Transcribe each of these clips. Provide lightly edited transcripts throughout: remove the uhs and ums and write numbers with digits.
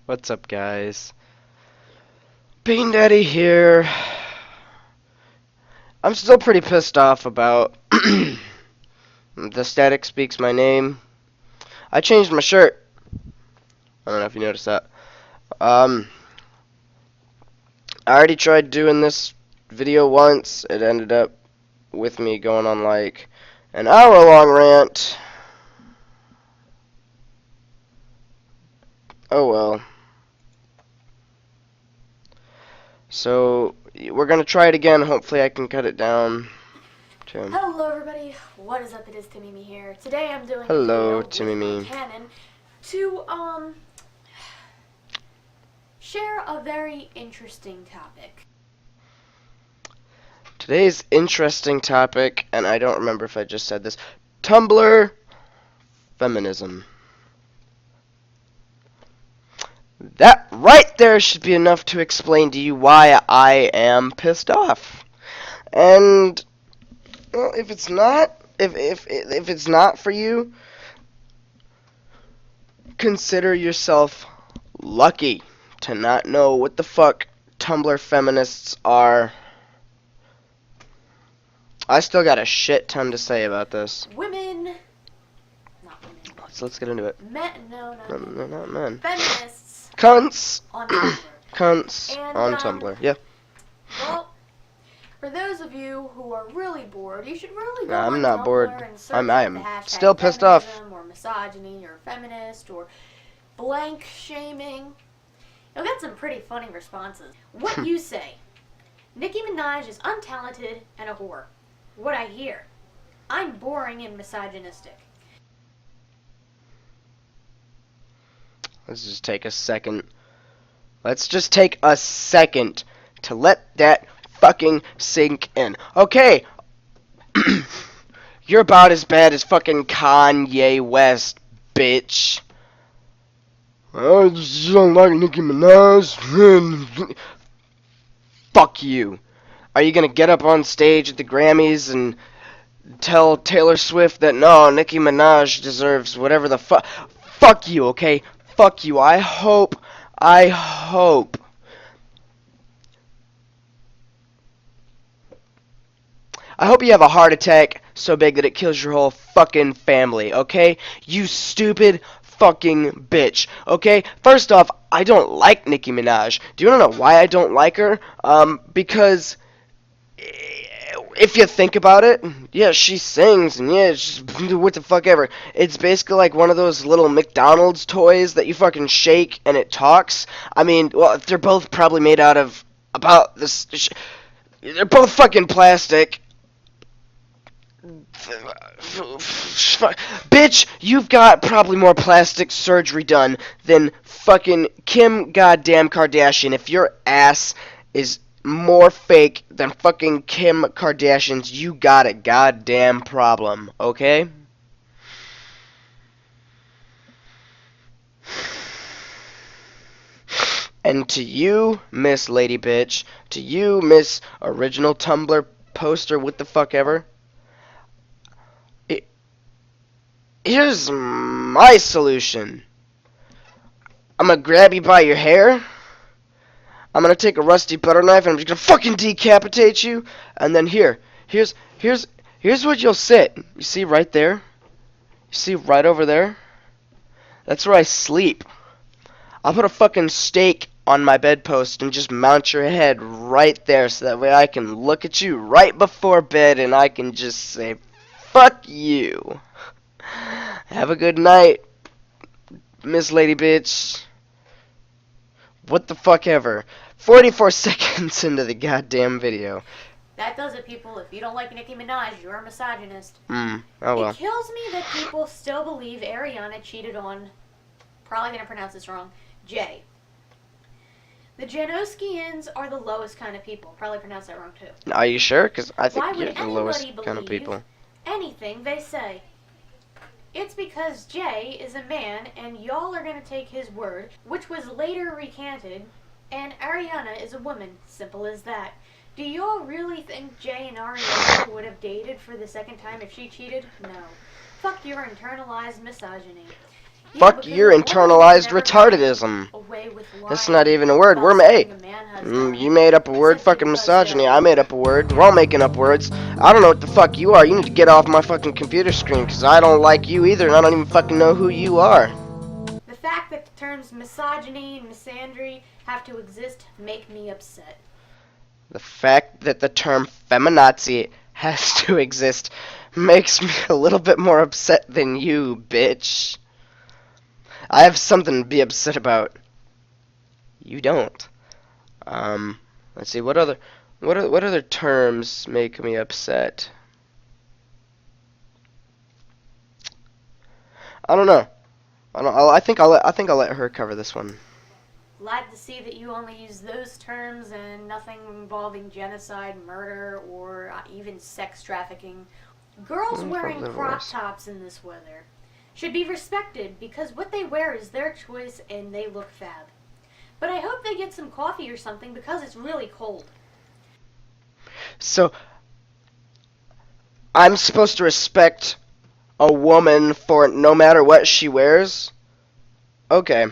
What's up, guys? Bean Daddy here. I'm still pretty pissed off about the Static Speaks My Name. I changed my shirt. I don't know if you noticed that. I already tried doing this video once. It ended up with me going on like an hour-long rant. Oh well. So, we're gonna try it again. Hopefully I can cut it down. Hello everybody, what is up? It is Timmy here. Today I'm doing Hello, a video with my canon to share a very interesting topic. Today's interesting topic, and I don't remember if I just said this, Tumblr Feminism. That right there should be enough to explain to you why I am pissed off. And well, if it's not, if it's not for you, consider yourself lucky to not know what the fuck Tumblr feminists are. I still got a shit ton to say about this. Women, not women. Let's get into it. Men, no, not men. Feminists. Cunts. On Tumblr. Cunts And, on Tumblr. Yeah. Well, for those of you who are really bored, you should really go I'm on not Tumblr bored. and search I am the hashtag still pissed off. feminism or misogyny or feminist or blank shaming. You'll get some pretty funny responses. What you say? Nicki Minaj is untalented and a whore. What I hear? I'm boring and misogynistic. Let's just take a second. Let's just take a second to let that fucking sink in. Okay. You're about as bad as fucking Kanye West, bitch. I just don't like Nicki Minaj. Fuck you. Are you gonna get up on stage at the Grammys and tell Taylor Swift that no, Nicki Minaj deserves whatever the fuck? Fuck you, okay? Fuck you. I hope you have a heart attack so big that it kills your whole fucking family, okay? You stupid fucking bitch, okay? First off, I don't like Nicki Minaj. Do you want to know why I don't like her? Because if you think about it, yeah, she sings, and yeah, it's just what the fuck ever. It's basically like one of those little McDonald's toys that you fucking shake and it talks. I mean, well, they're both probably made out of about this. They're both fucking plastic. Bitch, you've got probably more plastic surgery done than fucking Kim goddamn Kardashian. If your ass is more fake than fucking Kim Kardashian's, you got a goddamn problem, okay? And to you, Miss Lady Bitch, to you, Miss Original Tumblr Poster, what the fuck ever, here's my solution. I'm gonna grab you by your hair. I'm gonna take a rusty butter knife and I'm just gonna fucking decapitate you. And then here's what you'll sit. You see right there? You see right over there? That's where I sleep. I'll put a fucking stake on my bedpost and just mount your head right there so that way I can look at you right before bed and I can just say, fuck you. Have a good night, Miss Lady Bitch. What the fuck ever. 44 seconds into the goddamn video. That does it, people. If you don't like Nicki Minaj, you're a misogynist. Oh well. It kills me that people still believe Arianna cheated on, probably going to pronounce this wrong, Jay. The Genocides are the lowest kind of people. Probably pronounced that wrong, too. Are you sure? Because I think Why you're would the lowest anybody kind of people. believe anything they say? It's because Jay is a man and y'all are going to take his word, which was later recanted, and Arianna is a woman. Simple as that. Do y'all really think Jay and Arianna would have dated for the second time if she cheated? No. Fuck your internalized misogyny. Yeah, Fuck because your a woman would internalized never find retardedism. away with That's not lying even a word. about Hey, something a man has done, you made up a word, simply fucking because misogyny. I made up a word. We're all making up words. I don't know what the fuck you are. You need to get off my fucking computer screen, because I don't like you either, and I don't even fucking know who you are. the fact that the terms misogyny and misandry have to exist make me upset. The fact that the term feminazi has to exist makes me a little bit more upset than you, bitch. I have something to be upset about. You don't. Let's see, what other terms make me upset? I don't know. I think I'll let her cover this one. Glad to see that you only use those terms and nothing involving genocide, murder, or even sex trafficking. Girls wearing crop tops in this weather should be respected because what they wear is their choice and they look fab. But I hope they get some coffee or something because it's really cold. So, I'm supposed to respect a woman for no matter what she wears? Okay.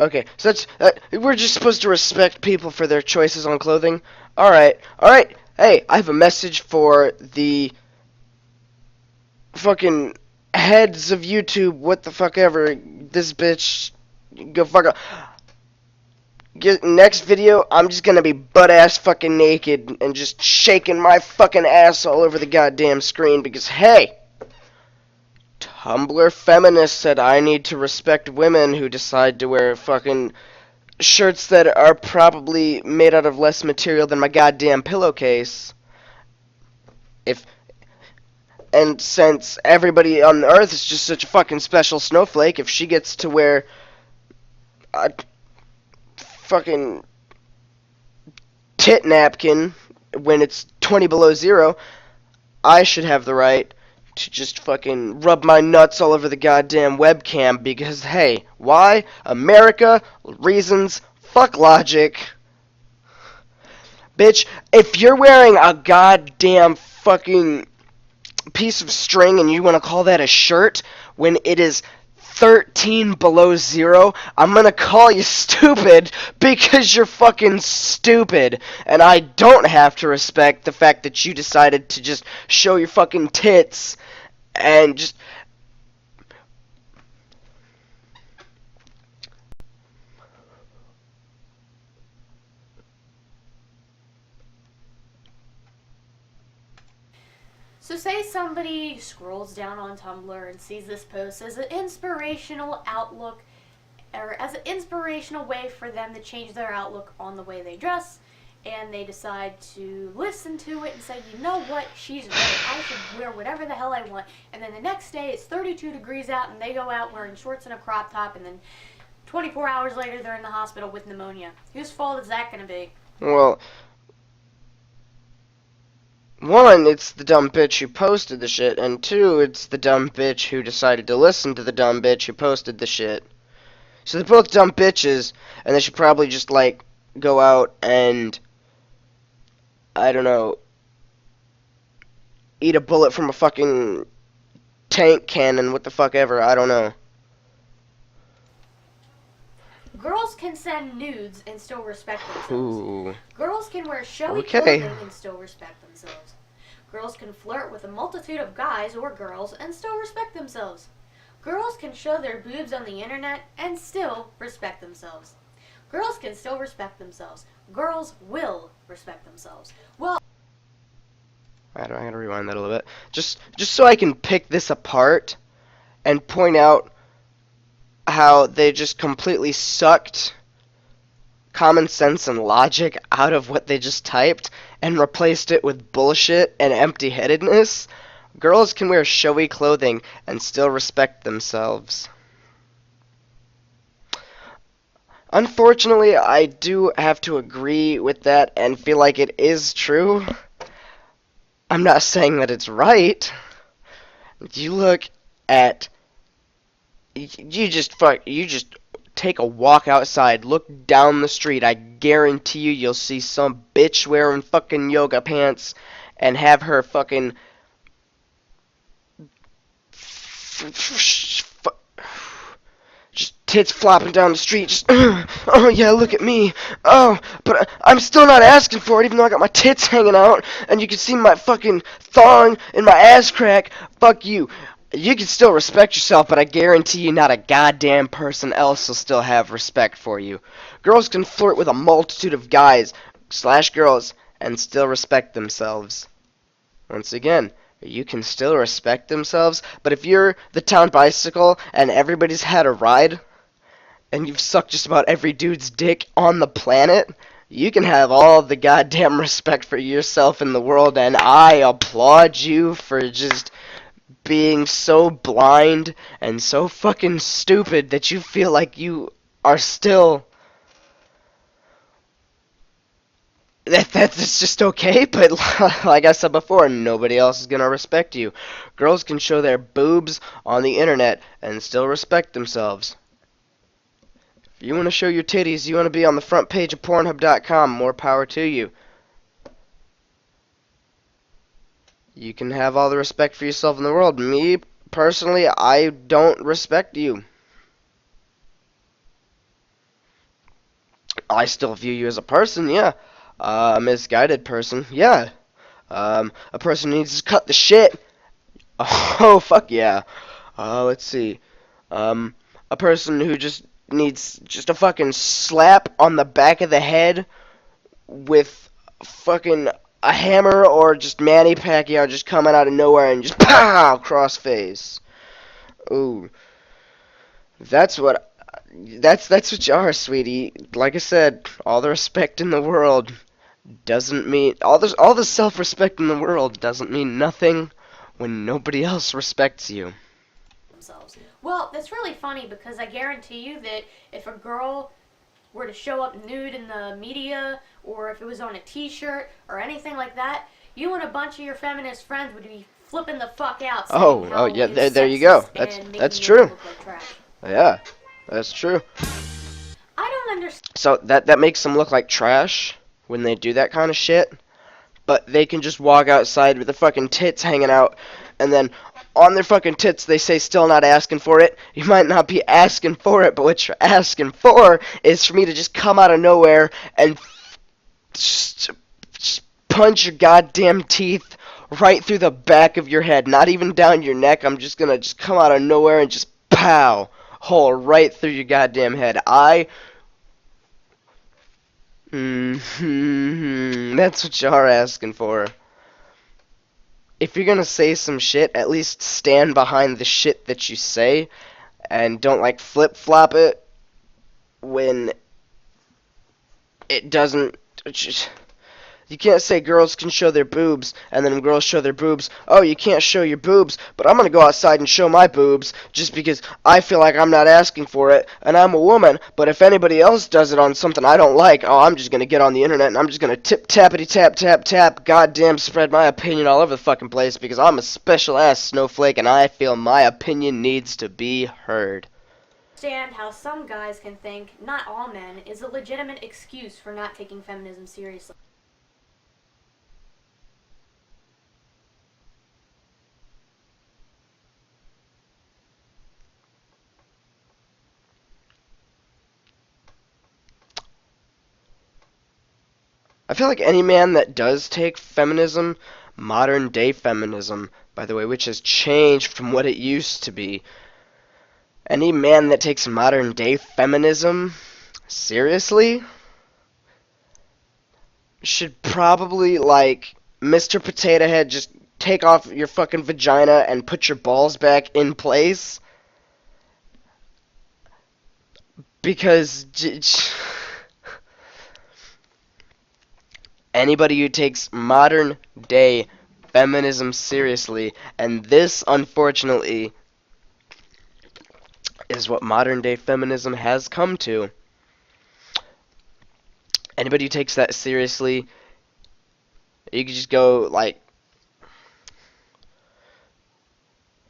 Okay, so that's we're just supposed to respect people for their choices on clothing. All right, all right. Hey, I have a message for the fucking heads of YouTube. What the fuck ever. This bitch, go fuck up. Next video, I'm just gonna be butt ass fucking naked and just shaking my fucking ass all over the goddamn screen because hey. Tumblr Feminist said I need to respect women who decide to wear fucking shirts that are probably made out of less material than my goddamn pillowcase. If and since everybody on the earth is just such a fucking special snowflake, if she gets to wear a fucking tit napkin when it's 20 below zero, I should have the right to just fucking rub my nuts all over the goddamn webcam because, hey, why? America, reasons, fuck logic. Bitch, if you're wearing a goddamn fucking piece of string and you want to call that a shirt when it is 13 below zero, I'm gonna call you stupid because you're fucking stupid. And I don't have to respect the fact that you decided to just show your fucking tits and just. So say somebody scrolls down on Tumblr and sees this post as an inspirational outlook or as an inspirational way for them to change their outlook on the way they dress, and they decide to listen to it and say, you know what, she's right, I should wear whatever the hell I want. And then the next day it's 32 degrees out and they go out wearing shorts and a crop top, and then 24 hours later they're in the hospital with pneumonia. Whose fault is that going to be? Well, one, it's the dumb bitch who posted the shit, and two, it's the dumb bitch who decided to listen to the dumb bitch who posted the shit. So they're both dumb bitches, and they should probably just, like, go out and, I don't know, eat a bullet from a fucking tank cannon, what the fuck ever, I don't know. Girls can send nudes and still respect themselves. Ooh. Girls can wear showy Okay. clothing and still respect themselves. Girls can flirt with a multitude of guys or girls and still respect themselves. Girls can show their boobs on the internet and still respect themselves. Girls can still respect themselves. Girls will respect themselves. Well, I gotta rewind that a little bit. Just so I can pick this apart and point out how they just completely sucked common sense and logic out of what they just typed and replaced it with bullshit and empty-headedness. Girls can wear showy clothing and still respect themselves. Unfortunately, I do have to agree with that and feel like it is true. I'm not saying that it's right. You look at you just take a walk outside, look down the street. I guarantee you'll see some bitch wearing fucking yoga pants and have her fucking Just tits flopping down the street. Just, oh yeah, look at me. Oh, but I'm still not asking for it, even though I got my tits hanging out, and you can see my fucking thong in my ass crack. Fuck you. You can still respect yourself, but I guarantee you not a goddamn person else will still have respect for you. Girls can flirt with a multitude of guys / girls and still respect themselves. Once again, you can still respect themselves, but if you're the town bicycle and everybody's had a ride, and you've sucked just about every dude's dick on the planet, you can have all the goddamn respect for yourself in the world, and I applaud you for just being so blind and so fucking stupid that you feel like you are still that's just okay, but like I said before, nobody else is gonna respect you. Girls can show their boobs on the internet and still respect themselves. If you want to show your titties, you want to be on the front page of Pornhub.com, more power to you. You can have all the respect for yourself in the world. Me, personally, I don't respect you. I still view you as a person, yeah. A misguided person, yeah. A person who needs to cut the shit. Oh, fuck yeah. Let's see. A person who just needs just a fucking slap on the back of the head with fucking a hammer, or just Manny Pacquiao just coming out of nowhere and just pow, crossface. Ooh. That's what that's what you are, sweetie. Like I said, all the respect in the world doesn't mean all the self-respect in the world doesn't mean nothing when nobody else respects you. Themselves. Well, that's really funny because I guarantee you that if a girl were to show up nude in the media, or if it was on a t-shirt or anything like that, you and a bunch of your feminist friends would be flipping the fuck out saying Oh how yeah, it's there you go. sexist That's and making true. women look like trash. Yeah, that's true. I don't understand. So that makes them look like trash when they do that kind of shit. But they can just walk outside with their fucking tits hanging out, and then on their fucking tits they say still not asking for it. You might not be asking for it, but what you're asking for is for me to just come out of nowhere and just punch your goddamn teeth right through the back of your head, not even down your neck. I'm just gonna just come out of nowhere and just pow, hole right through your goddamn head. That's what you're asking for. If you're gonna say some shit, at least stand behind the shit that you say, and don't like flip-flop it when it doesn't. You can't say girls can show their boobs, and then when girls show their boobs, oh, you can't show your boobs, but I'm gonna go outside and show my boobs just because I feel like I'm not asking for it, and I'm a woman, but if anybody else does it on something I don't like, oh, I'm just gonna get on the internet and I'm just gonna tap, goddamn spread my opinion all over the fucking place because I'm a special ass snowflake and I feel my opinion needs to be heard. Understand how some guys can think not all men is a legitimate excuse for not taking feminism seriously. I feel like any man that does take feminism, modern day feminism, by the way, which has changed from what it used to be, any man that takes modern day feminism seriously should probably, like, Mr. Potato Head, just take off your fucking vagina and put your balls back in place. Because anybody who takes modern day feminism seriously, and this, unfortunately, is what modern day feminism has come to. Anybody who takes that seriously, you could just go like,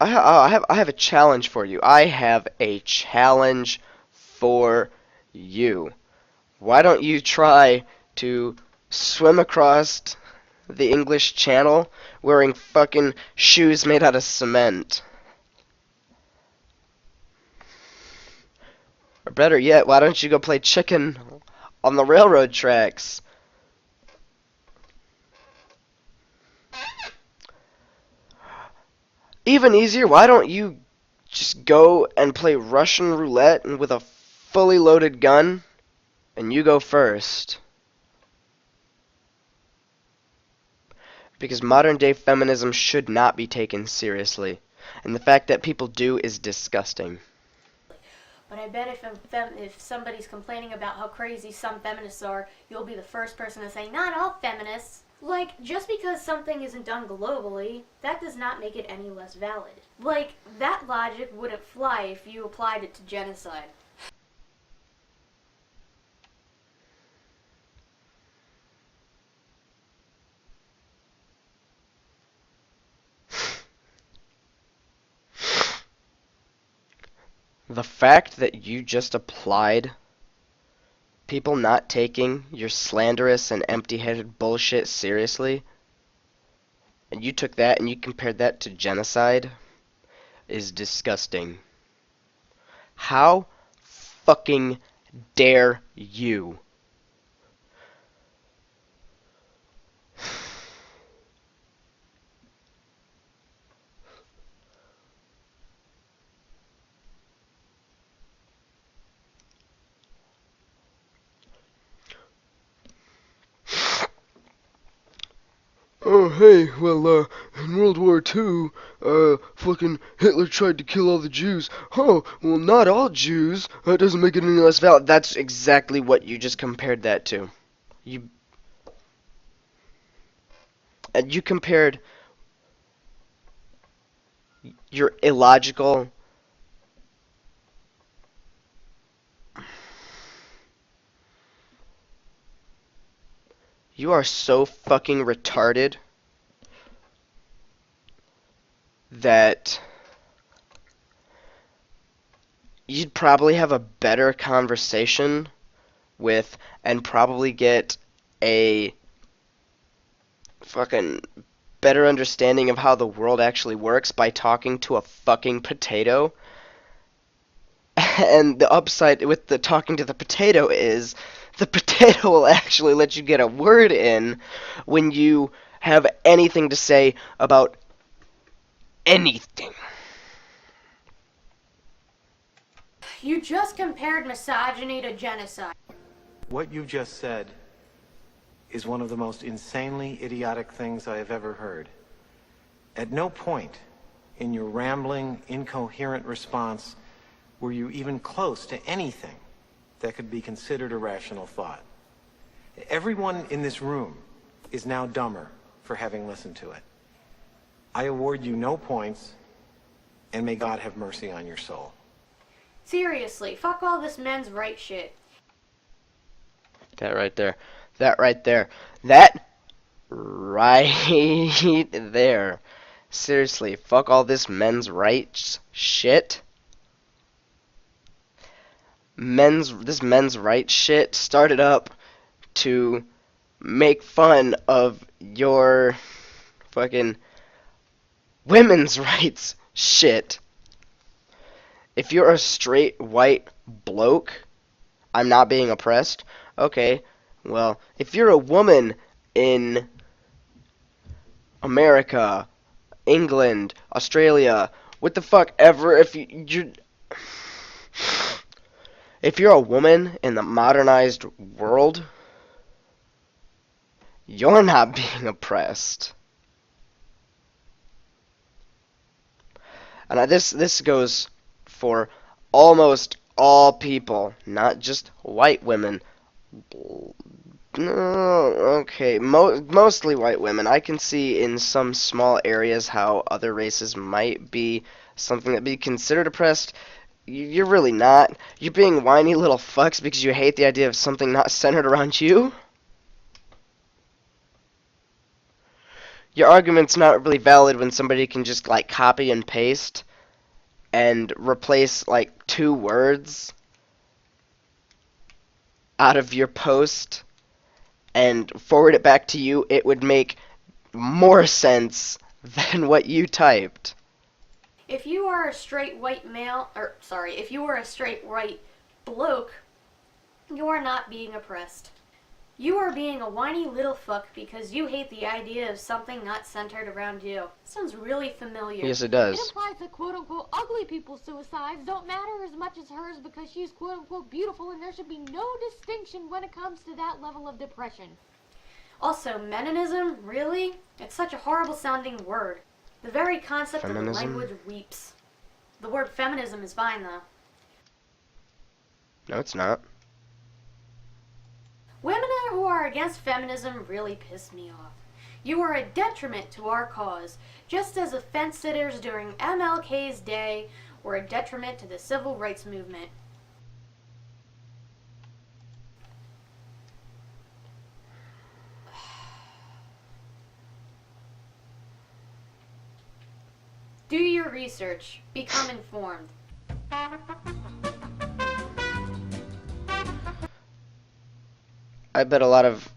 I have a challenge for you. I have a challenge for you. Why don't you try to swim across the English Channel wearing fucking shoes made out of cement? Or better yet, why don't you go play chicken on the railroad tracks? Even easier, why don't you just go and play Russian roulette and with a fully loaded gun, and you go first? Because modern day feminism should not be taken seriously. And the fact that people do is disgusting. But I bet if somebody's complaining about how crazy some feminists are, you'll be the first person to say, not all feminists. Like, just because something isn't done globally, that does not make it any less valid. Like, that logic wouldn't fly if you applied it to genocide. The fact that you just applied people not taking your slanderous and empty-headed bullshit seriously, and you took that and you compared that to genocide, is disgusting. How fucking dare you? Oh, hey, well, in World War II, fucking Hitler tried to kill all the Jews. Oh, well, not all Jews. That doesn't make it any less valid. That's exactly what you just compared that to. You compared your illogical. You are so fucking retarded that you'd probably have a better conversation with and probably get a fucking better understanding of how the world actually works by talking to a fucking potato. And the upside with the talking to the potato is the potato will actually let you get a word in when you have anything to say about anything. You just compared misogyny to genocide. What you just said is one of the most insanely idiotic things I have ever heard. At no point in your rambling, incoherent response were you even close to anything that could be considered a rational thought. Everyone in this room is now dumber for having listened to it. I award you no points, and may God have mercy on your soul. Seriously, fuck all this men's right shit. That right there. That right there. That right there. Seriously, fuck all this men's rights shit. This men's rights shit started up to make fun of your fucking women's rights shit. If you're a straight white bloke, I'm not being oppressed. Okay, well, if you're a woman in America, England, Australia, what the fuck ever, if you're a woman in the modernized world, you're not being oppressed. And this goes for almost all people, not just white women. No, okay, mostly white women. I can see in some small areas how other races might be something that be considered oppressed. You're really not. You're being whiny little fucks because you hate the idea of something not centered around you. Your argument's not really valid when somebody can just, like, copy and paste and replace, like, 2 words out of your post and forward it back to you. It would make more sense than what you typed. If you are a straight white male, if you were a straight white bloke, you are not being oppressed. You are being a whiny little fuck because you hate the idea of something not centered around you. Sounds really familiar. Yes, it It does. implies that quote-unquote ugly people's suicides don't matter as much as hers because she's quote-unquote beautiful, and there should be no distinction when it comes to that level of depression. Also, Meninism, really? It's such a horrible sounding word. The very concept of the Feminism? language weeps. The word feminism is fine, though. No, it's not. Women who are against feminism really piss me off. You are a detriment to our cause, just as the fence sitters during MLK's day were a detriment to the civil rights movement. Do your research. Become informed. I bet a lot of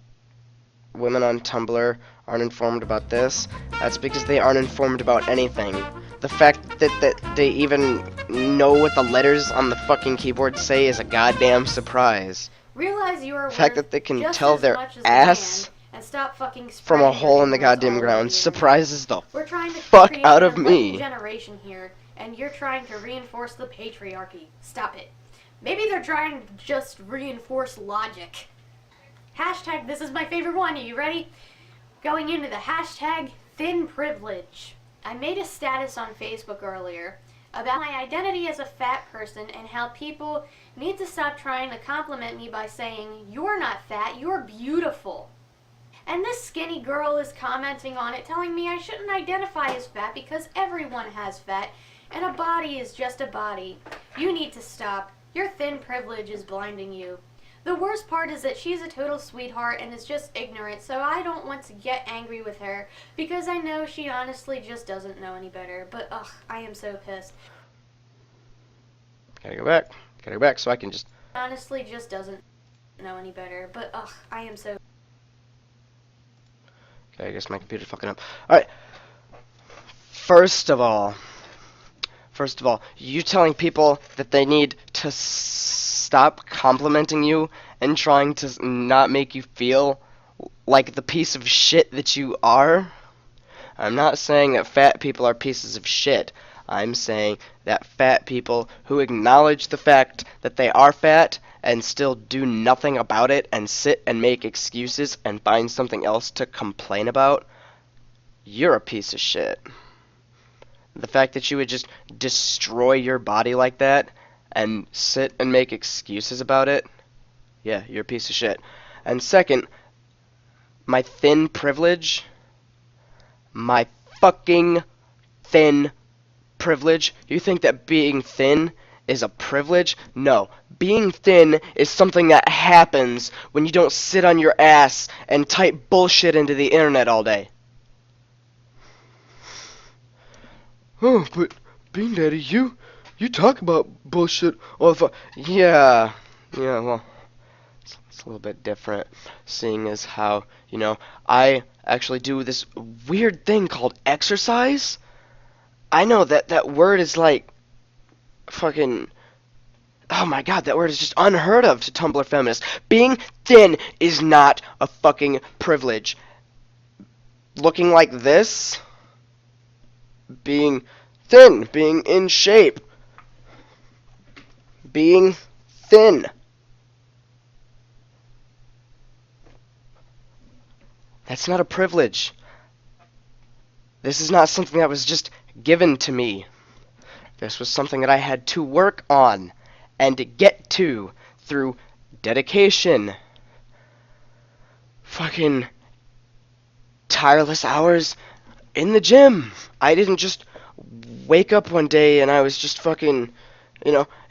women on Tumblr aren't informed about this. That's because they aren't informed about anything. The fact that they even know what the letters on the fucking keyboard say is a goddamn surprise. Realize you are The fact worth that they can just tell as their much as the ass man, and stop fucking from a spreading hole your in the ignorance goddamn all over ground the internet. surprises the We're trying to fuck create out an of enlightened me. generation here, and you're trying to reinforce the patriarchy. Stop it. Maybe they're trying to just reinforce logic. Hashtag, this is my favorite one. Are you ready? Going into the hashtag thin privilege. I made a status on Facebook earlier about my identity as a fat person and how people need to stop trying to compliment me by saying, "You're not fat, you're beautiful." And this skinny girl is commenting on it, telling me I shouldn't identify as fat because everyone has fat, and a body is just a body. You need to stop. Your thin privilege is blinding you. The worst part is that she's a total sweetheart and is just ignorant, so I don't want to get angry with her because I know she honestly just doesn't know any better. But ugh, I am so pissed. Gotta go back. Gotta go back so I can just... Honestly just doesn't know any better. But ugh, I am so... Okay, I guess my computer's fucking up. Alright. First of all, you telling people that they need to stop complimenting you and trying to not make you feel like the piece of shit that you are? I'm not saying that fat people are pieces of shit. I'm saying that fat people who acknowledge the fact that they are fat and still do nothing about it and sit and make excuses and find something else to complain about, you're a piece of shit. The fact that you would just destroy your body like that and sit and make excuses about it, yeah, you're a piece of shit. And second, my thin privilege, my fucking thin privilege. You think that being thin is a privilege? No. Being thin is something that happens when you don't sit on your ass and type bullshit into the internet all day. Oh, but Bean Daddy, you talk about bullshit all the Yeah, well, it's a little bit different, seeing as how, I actually do this weird thing called exercise. I know that word is like fucking... Oh my god, that word is just unheard of to Tumblr feminists. Being thin is not a fucking privilege. Looking like this, being thin, being in shape, being thin. That's not a privilege. This is not something that was just given to me. This was something that I had to work on and to get to through dedication, fucking tireless hours in the gym. I didn't just wake up one day and I was just fucking,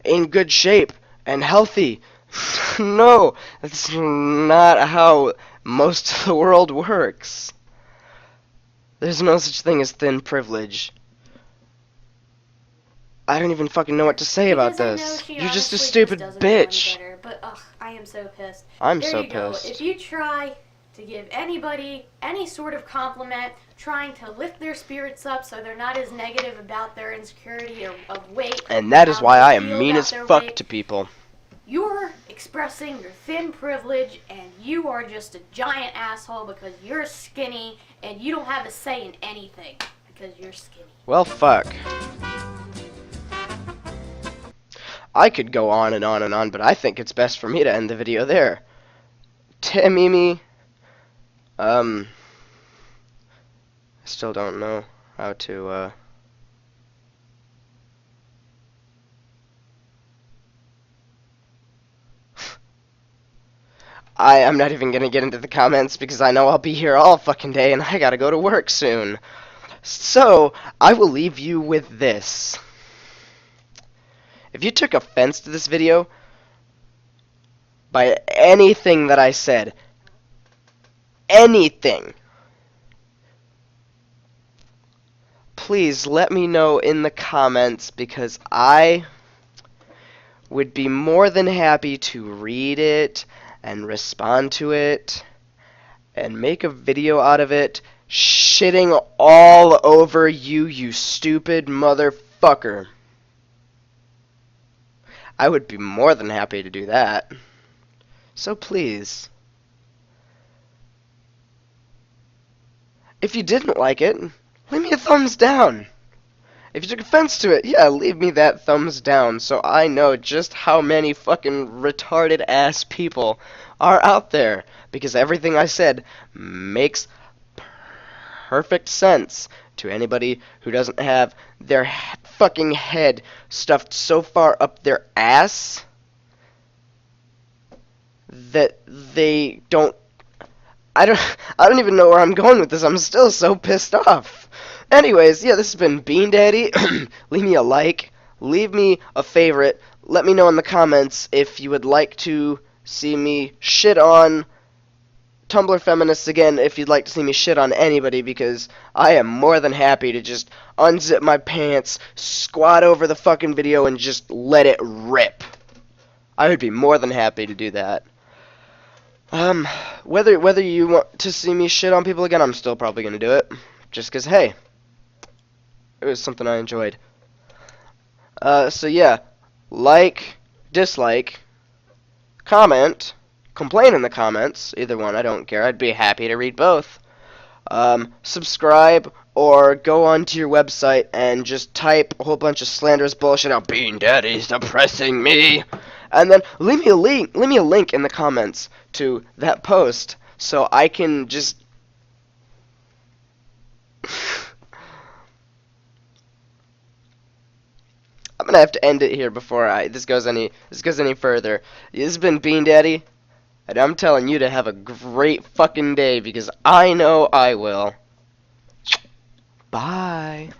in good shape and healthy. No, that's not how most of the world works. There's no such thing as thin privilege. I don't even fucking know what to say about this. You're just a stupid bitch. But ugh, I am so pissed. I'm there so you go. pissed. If you try to give anybody any sort of compliment, trying to lift their spirits up so they're not as negative about their insecurity or of weight, And that is why I am feel mean about as their fuck weight, to people. expressing your thin privilege, and you are just a giant asshole because you're skinny and you don't have a say in anything because you're skinny. Well, fuck. I could go on and on and on, but I think it's best for me to end the video there. Mimi, I still don't know how to, I'm not even gonna get into the comments because I know I'll be here all fucking day and I gotta go to work soon. So, I will leave you with this. If you took offense to this video by anything that I said, anything, please let me know in the comments because I would be more than happy to read it and respond to it and make a video out of it shitting all over you, you stupid motherfucker. I would be more than happy to do that. So please. If you didn't like it, leave me a thumbs down. If you took offense to it, yeah, leave me that thumbs down so I know just how many fucking retarded ass people are out there. Because everything I said makes perfect sense to anybody who doesn't have their fucking head stuffed so far up their ass that they don't... I don't even know where I'm going with this. I'm still so pissed off. Anyways, yeah, this has been Bean Daddy. Leave me a like. Leave me a favorite. Let me know in the comments if you would like to see me shit on Tumblr feminists again, if you'd like to see me shit on anybody, because I am more than happy to just unzip my pants, squat over the fucking video, and just let it rip. I would be more than happy to do that. Whether you want to see me shit on people again, I'm still probably gonna do it. Just 'cause, hey, it was something I enjoyed. So yeah, like, dislike, comment, complain in the comments, either one, I don't care, I'd be happy to read both. Subscribe, or go onto your website and just type a whole bunch of slanderous bullshit out, Bean Daddy's depressing me, and then leave me a link in the comments to that post, so I can just... I'm gonna have to end it here before this goes any further. This has been Bean Daddy, and I'm telling you to have a great fucking day because I know I will. Bye.